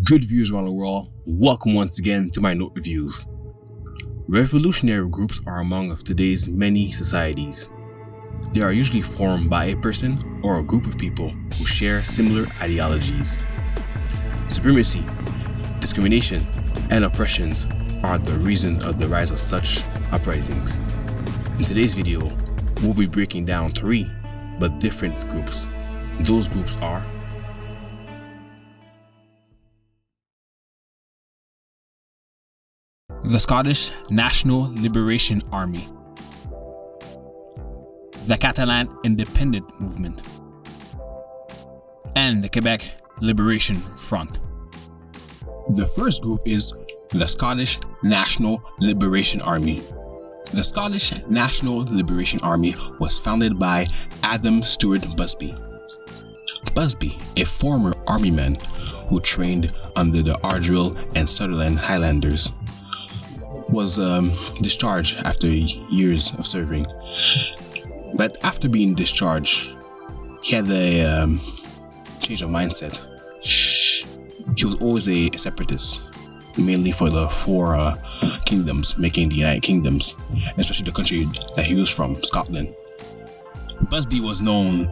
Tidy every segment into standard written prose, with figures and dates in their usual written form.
Good viewers around the world, welcome once again to my note reviews. Revolutionary groups are among of today's many societies. They are usually formed by a person or a group of people who share similar ideologies. Supremacy, discrimination, and oppressions are the reason of the rise of such uprisings. In today's video, we'll be breaking down three but different groups. Those groups are the Scottish National Liberation Army, the Catalan Independent Movement, and the Quebec Liberation Front. The first group is the Scottish National Liberation Army. The Scottish National Liberation Army was founded by Adam Stewart Busby. Busby, a former armyman who trained under the Ardril and Sutherland Highlanders, was discharged after years of serving. But after being discharged, he had a change of mindset. He was always a separatist, mainly for the four kingdoms, making the United Kingdoms, especially the country that he was from, Scotland. Busby was known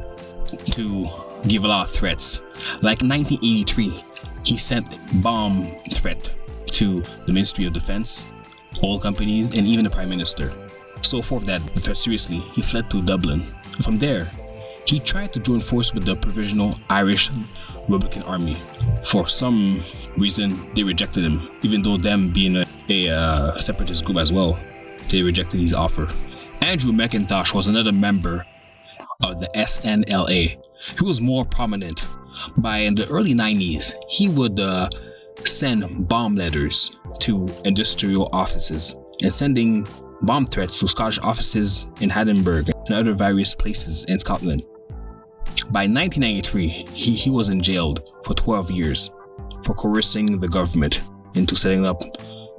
to give a lot of threats. Like in 1983, he sent a bomb threat to the Ministry of Defense, oil companies, and even the Prime Minister. So forth that the threat seriously, he fled to Dublin. From there, he tried to join force with the Provisional Irish Republican Army. For some reason, they rejected him, even though them being a separatist group as well, they rejected his offer. Andrew McIntosh was another member of the SNLA. He was more prominent. By the early 90s, he would send bomb letters to industrial offices and sending bomb threats to Scottish offices in Edinburgh and other various places in Scotland. By 1993, he was jailed for 12 years for coercing the government into setting up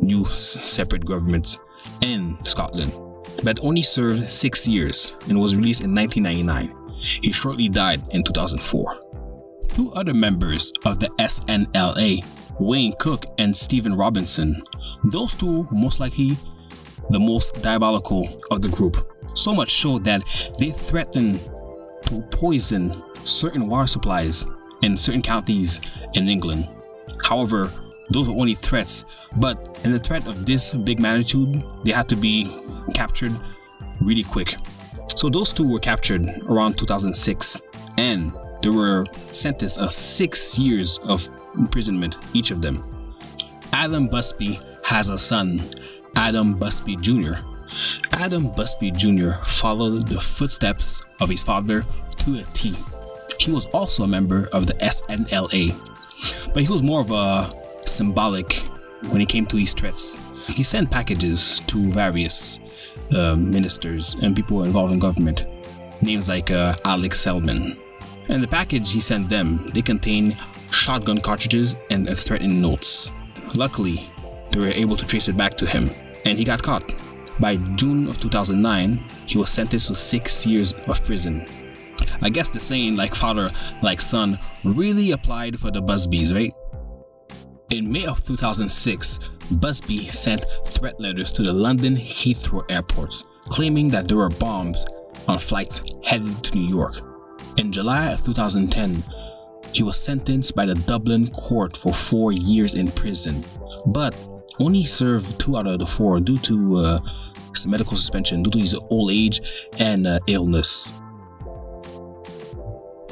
new separate governments in Scotland, but only served 6 years and was released in 1999. He shortly died in 2004. Two other members of the SNLA, Wayne Cook and Stephen Robinson, those two were most likely the most diabolical of the group, so much so that they threatened to poison certain water supplies in certain counties in England. However, those were only threats, but in a threat of this big magnitude, they had to be captured really quick. So those two were captured around 2006 and they were sentenced to 6 years of imprisonment, each of them. Adam Busby has a son, Adam Busby Jr. Adam Busby Jr. followed the footsteps of his father to a T. He was also a member of the SNLA, but he was more of a symbolic when it came to his threats. He sent packages to various ministers and people involved in government, names like Alex Selman. And the package he sent them, they contained shotgun cartridges and threatening notes. Luckily, they were able to trace it back to him, and he got caught. By June of 2009, he was sentenced to 6 years of prison. I guess the saying like father, like son really applied for the Busbys, right? In May of 2006, Busby sent threat letters to the London Heathrow Airport, claiming that there were bombs on flights headed to New York. In July of 2010, he was sentenced by the Dublin court for 4 years in prison, but only served 2 out of the 4 due to some medical suspension due to his old age and illness.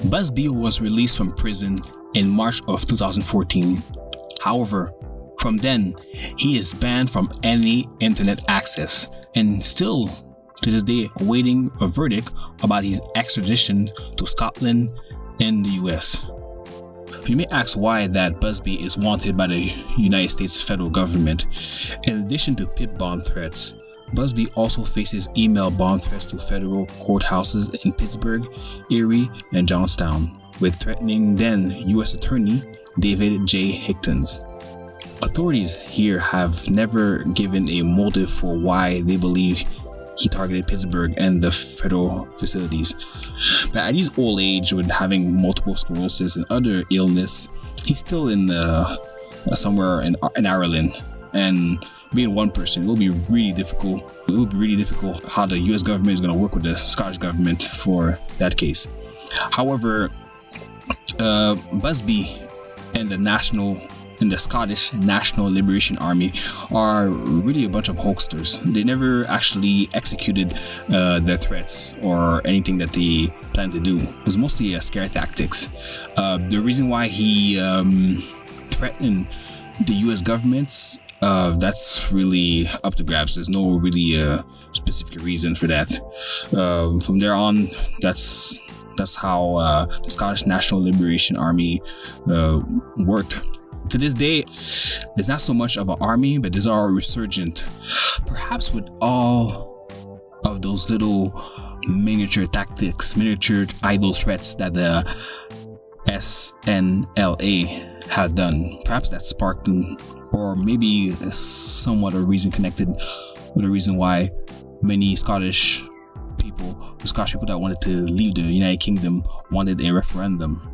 Busby was released from prison in March of 2014. However, from then, he is banned from any internet access and still to this day awaiting a verdict about his extradition to Scotland and the US. You may ask why that Busby is wanted by the United States federal government. In addition to pit bomb threats, Busby also faces email bomb threats to federal courthouses in Pittsburgh, Erie, and Johnstown, with threatening then US Attorney David J. Hickton. Authorities here have never given a motive for why they believe he targeted Pittsburgh and the federal facilities. But at his old age, with having multiple sclerosis and other illness, he's still in the somewhere in Ireland. And being one person, it will be really difficult. It will be really difficult how the US government is going to work with the Scottish government for that case. However, Busby and the Scottish National Liberation Army are really a bunch of hoaxers. They never actually executed their threats or anything that they planned to do. It was mostly scare tactics. The reason why he threatened the US governments, that's really up to grabs. There's no really specific reason for that. From there on, that's how the Scottish National Liberation Army worked. To this day, there's not so much of an army, but there's a resurgent. Perhaps with all of those little miniature tactics, miniature idle threats that the SNLA had done. Perhaps that sparked them, or maybe somewhat a reason connected with the reason why many Scottish people that wanted to leave the United Kingdom wanted a referendum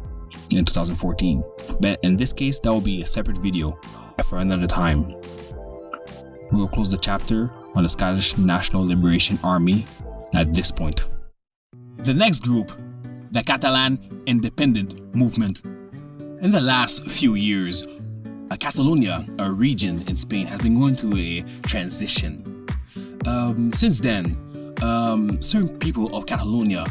in 2014. But in this case, that will be a separate video for another time. We will close the chapter on the Scottish National Liberation Army at this point. The next group, the Catalan independent movement. In the last few years, Catalonia, a region in Spain, has been going through a transition. Since then, certain people of Catalonia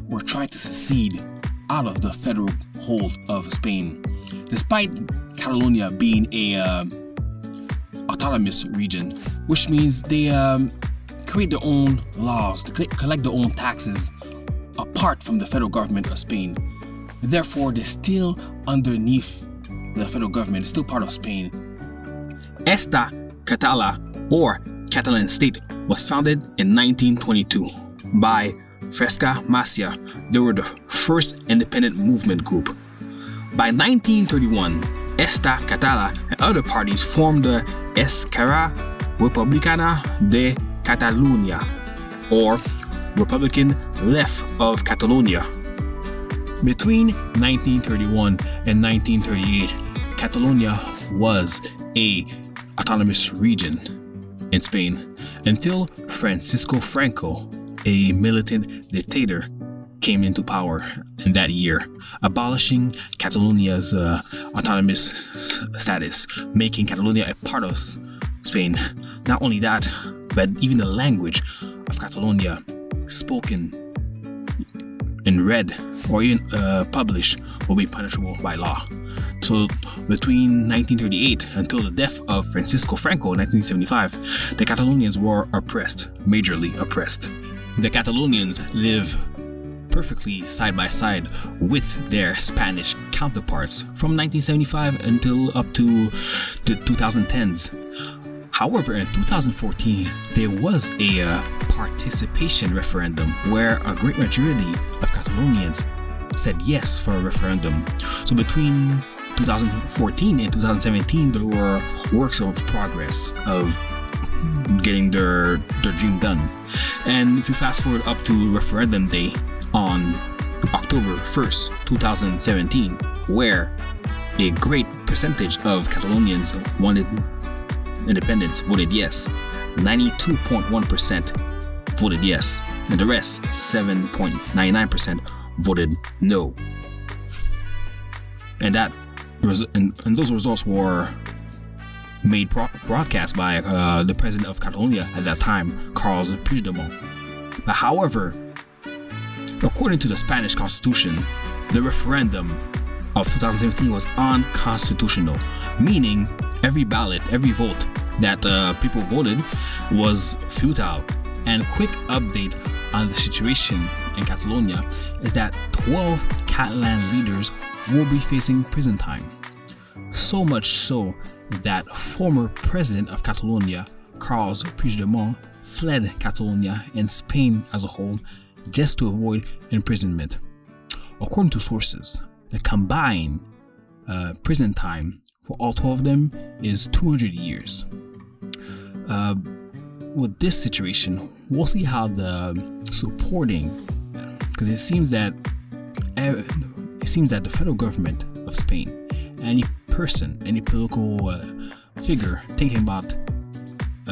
were trying to secede out of the federal hold of Spain. Despite Catalonia being a autonomous region, which means they create their own laws, to collect their own taxes apart from the federal government of Spain. Therefore, they're still underneath the federal government, it's still part of Spain. Esta Catala, or Catalan state, was founded in 1922 by Fresca Macia. They were the first independent movement group. By 1931, Esta Catala and other parties formed the Esquerra Republicana de Catalunya, or Republican Left of Catalonia. Between 1931 and 1938, Catalonia was a autonomous region in Spain until Francisco Franco, a militant dictator, came into power in that year, abolishing Catalonia's autonomous status, making Catalonia a part of Spain. Not only that, but even the language of Catalonia spoken and read or even published will be punishable by law. So between 1938 until the death of Francisco Franco in 1975, the Catalonians were oppressed, majorly oppressed. The Catalonians live perfectly side by side with their Spanish counterparts from 1975 until up to the 2010s. However, in 2014, there was a participation referendum where a great majority of Catalonians said yes for a referendum. So between 2014 and 2017, there were works of progress of getting their dream done. And if you fast forward up to referendum day on October 1st, 2017, where a great percentage of Catalonians wanted independence, voted yes. 92.1% voted yes, and the rest, 7.99%, voted no. And those results were made broadcast by the president of Catalonia at that time, Carles Puigdemont. However, according to the Spanish Constitution, the referendum of 2017 was unconstitutional, meaning every ballot, every vote that people voted was futile. And quick update on the situation in Catalonia is that 12 Catalan leaders will be facing prison time. So much so that former president of Catalonia, Carles Puigdemont, fled Catalonia and Spain as a whole just to avoid imprisonment. According to sources, the combined prison time for all 12 of them is 200 years. With this situation, we'll see how the supporting, because it seems that the federal government of Spain and person, any political figure thinking about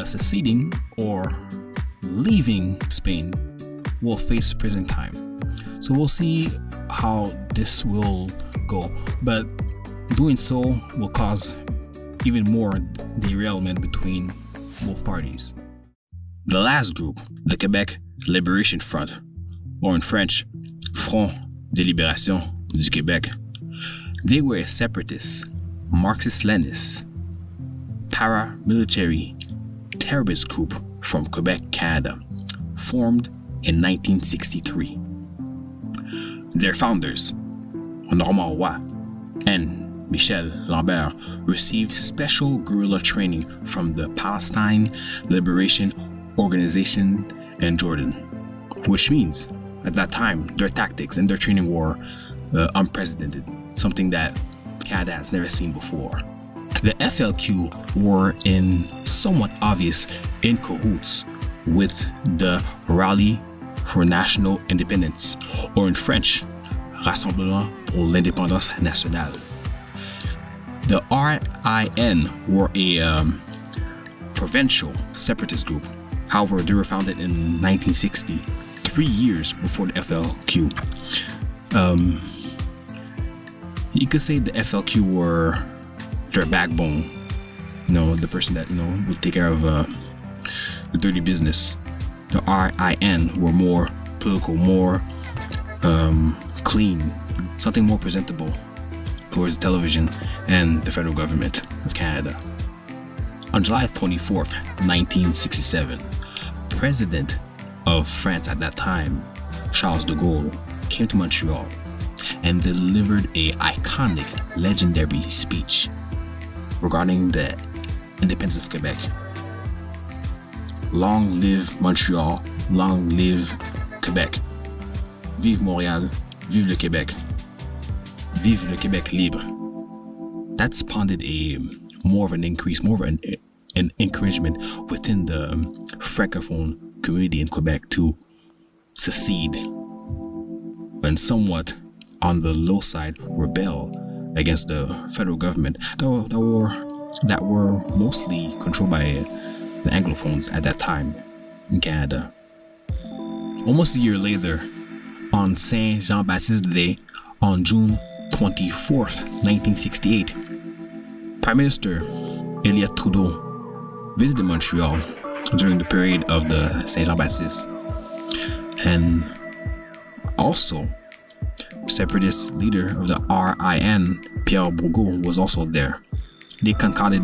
seceding or leaving Spain will face prison time. So we'll see how this will go, but doing so will cause even more derailment between both parties. The last group, the Quebec Liberation Front, or in French, Front de Libération du Québec, they were a separatist, Marxist-Leninist, paramilitary terrorist group from Quebec, Canada, formed in 1963. Their founders, Normand Roy and Michel Lambert, received special guerrilla training from the Palestine Liberation Organization in Jordan, which means at that time their tactics and their training were unprecedented, something that Canada has never seen before. The FLQ were in somewhat obvious in cahoots with the Rally for National Independence, or in French, Rassemblement pour l'Indépendance Nationale. The RIN were a provincial separatist group. However, they were founded in 1960, 3 years before the FLQ. You could say the FLQ were their backbone, the person that would take care of the dirty business. The RIN were more political, more clean, something more presentable towards television and the federal government of Canada. On July 24th, 1967, President of France at that time, Charles de Gaulle, came to Montreal and delivered a iconic, legendary speech regarding the independence of Quebec. Long live Montreal, long live Quebec. Vive Montréal, vive le Québec. Vive le Québec libre. That spawned more of an increase, more of an encouragement within the francophone community in Quebec to secede and somewhat on the low side rebel against the federal government that were mostly controlled by the Anglophones at that time in Canada. Almost a year later, on Saint Jean-Baptiste Day, on June 24th, 1968, Prime Minister Elliott Trudeau visited Montreal during the period of the Saint Jean-Baptiste, and also separatist leader of the RIN, Pierre Bourgault, was also there. They concocted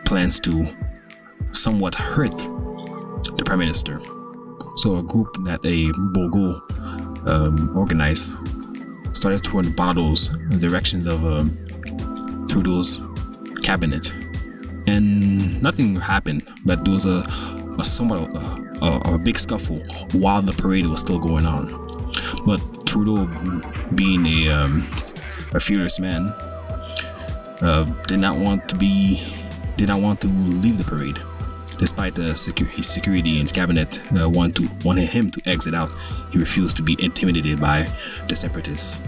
plans to somewhat hurt the Prime Minister. So a group that a Bourgault organized started throwing bottles in the directions of Trudeau's cabinet, and nothing happened, but there was a somewhat a big scuffle while the parade was still going on. But Trudeau, being a fearless man, did not want to leave the parade, despite his security and his cabinet wanted him to exit out. He refused to be intimidated by the separatists.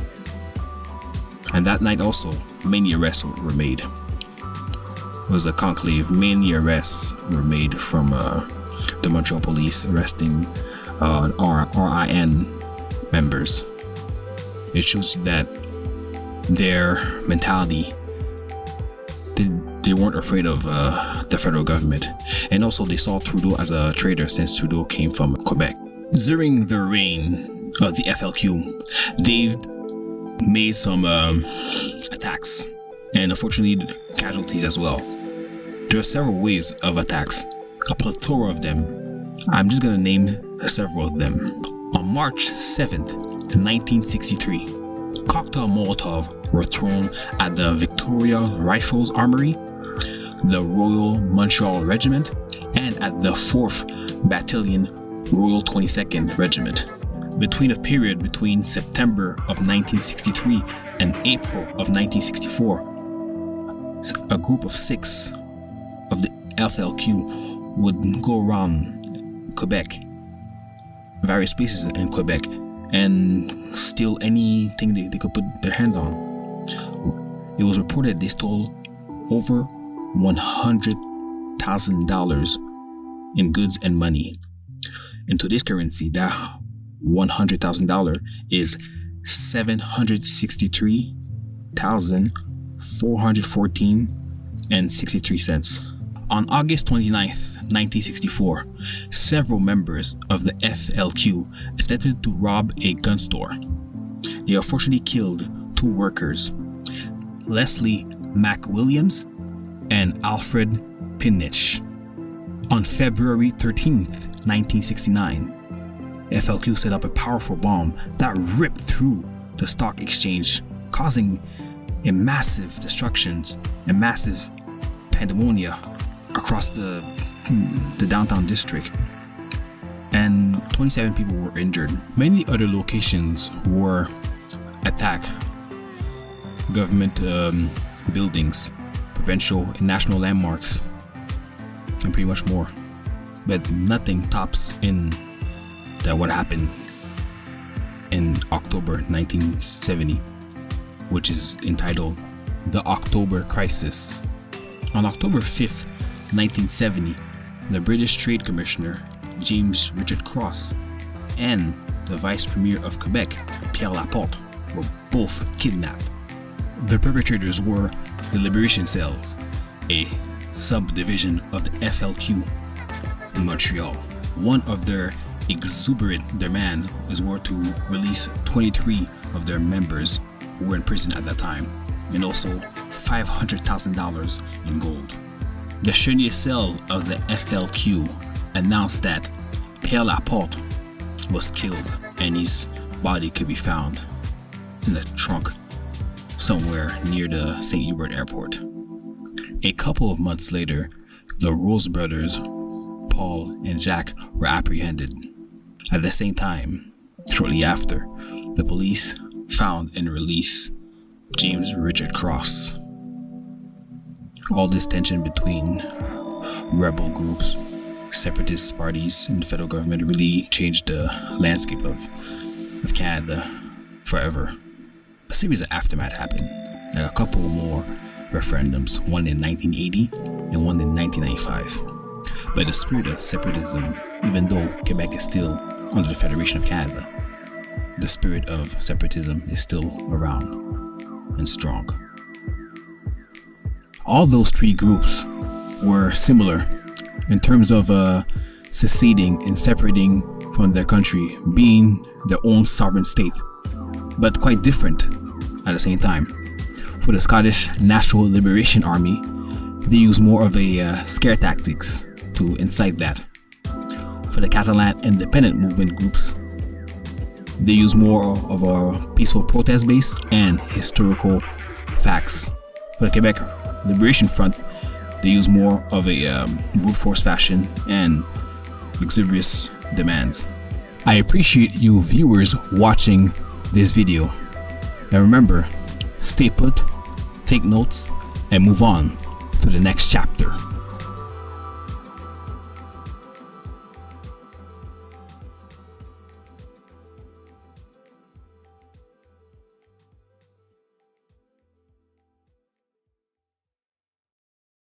And that night also, many arrests were made. It was a conclave. Many arrests were made from the Montreal police, arresting RIN members. It shows you that their mentality, they weren't afraid of the federal government, and also they saw Trudeau as a traitor since Trudeau came from Quebec. During the reign of the FLQ, they made some attacks, and unfortunately casualties as well. There are several waves of attacks, a plethora of them. I'm just gonna name several of them. On March 7th, 1963, cocktail Molotov were thrown at the Victoria Rifles Armory, the Royal Montreal Regiment, and at the 4th Battalion Royal 22nd Regiment. Between a period between September of 1963 and April of 1964, a group of 6 of the FLQ would go around Quebec, various places in Quebec, and steal anything they could put their hands on. it was reported they stole over $100,000 in goods and money. In today's currency, that $100,000 is $763,414.63. On August 29th, 1964, several members of the FLQ attempted to rob a gun store. They unfortunately killed two workers, Leslie McWilliams and Alfred Pinich. On February 13th, 1969, FLQ set up a powerful bomb that ripped through the stock exchange, causing a massive destructions and massive pandemonium across the downtown district, and 27 people were injured. Many other locations were attacked: government buildings, provincial and national landmarks, and pretty much more. But nothing tops in that what happened in October 1970, which is entitled The October Crisis. On October 5th, 1970, the British Trade Commissioner James Richard Cross and the Vice Premier of Quebec, Pierre Laporte, were both kidnapped. The perpetrators were the Liberation Cells, a subdivision of the FLQ in Montreal. One of their exuberant demand was to release 23 of their members who were in prison at that time, and also $500,000 in gold. The Chenier cell of the FLQ announced that Pierre Laporte was killed and his body could be found in the trunk somewhere near the St. Hubert Airport. A couple of months later, the Rose brothers, Paul and Jacques, were apprehended. At the same time, shortly after, the police found and released James Richard Cross. All this tension between rebel groups, separatist parties, and the federal government really changed the landscape of Canada forever. A series of aftermath happened, and a couple more referendums, one in 1980 and one in 1995. But the spirit of separatism, even though Quebec is still under the Federation of Canada, the spirit of separatism is still around and strong. All those three groups were similar in terms of seceding and separating from their country, being their own sovereign state, but quite different at the same time. For the Scottish National Liberation Army, they used more of a scare tactics to incite that. For the Catalan independent movement groups, they use more of a peaceful protest base and historical facts. For the Quebec Liberation Front, they use more of a brute force fashion and luxurious demands. I appreciate you viewers watching this video. And remember, stay put, take notes, and move on to the next chapter.